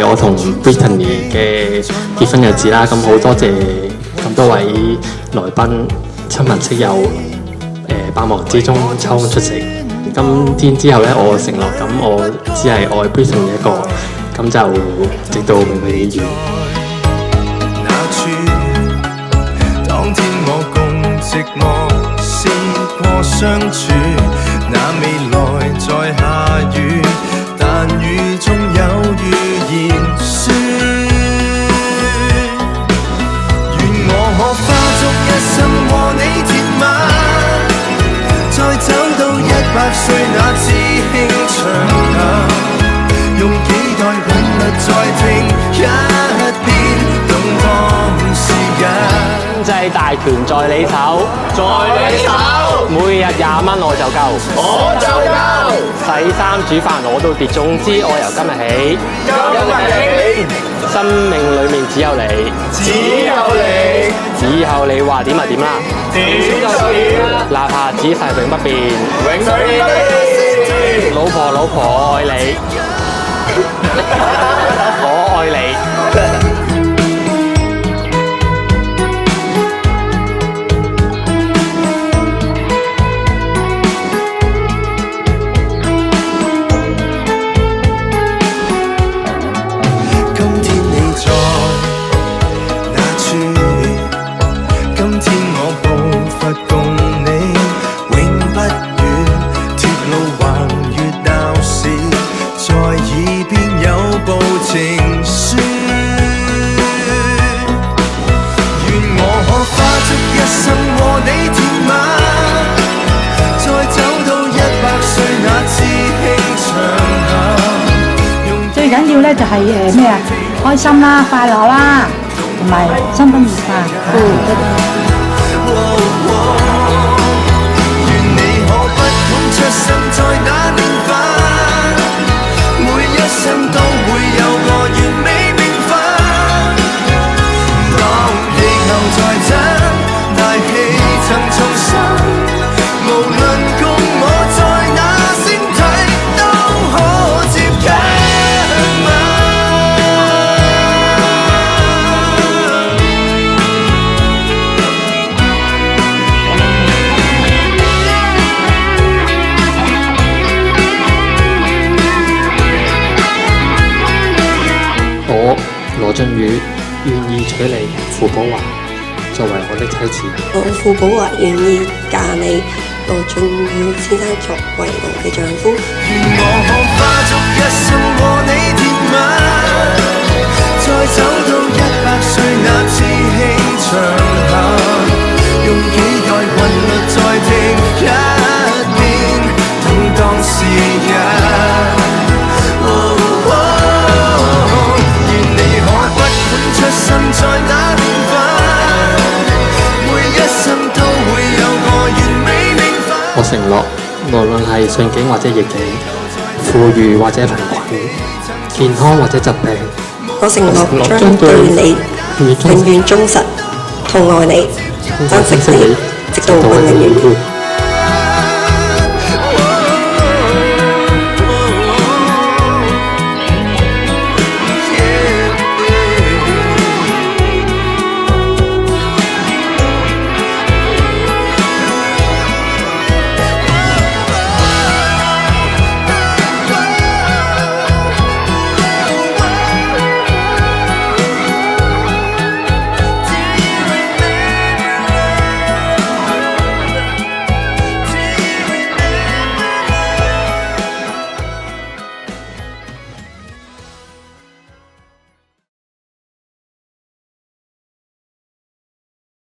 係我同 Brittany 嘅結婚日子啦，咁好多謝咁多位來賓、親朋戚友，百忙之中抽空出席。今天之後呢，我承諾咁，我只係愛 Brittany 一個，咁就直到永永遠遠。當天我共寂寞試過相處，那未來在下雨，但雨中有預言書。願我可花足一生和你甜蜜，再走到100歲那知輕長流，用幾代韻律再聽一遍動盪時間。經濟大權在你手，在你手，每日20蚊我就夠，我就夠。洗衫煮飯我都跌，總之我由今日起，生命裡面只有你，以後你話點就點啦，點就點，哪怕姿勢永不變，永不變。老婆我愛你，我愛你。最緊要咧就係咩啊？開心啦、快樂啦，同埋新婚愉快。願你可不管出生在哪年份，每一生都會有個完美名分。當地球在震，大氣層重生，無論共我在哪星體都可接近。我羅俊宇願意娶你傅寶華作為我的妻子。我傅寶華願意嫁你羅俊宇先生作為我嘅丈夫。願我可花足一生和你甜蜜，再走到100歲那知輕長流，用幾代韻律再聽一遍動盪時日。出生在哪年份，每一生都會有個完美名分。我承諾，無論係順境或者逆境，富裕或者貧困，健康或者疾病，我承諾將對你永遠忠實，痛愛你，珍惜你，直到永永遠遠。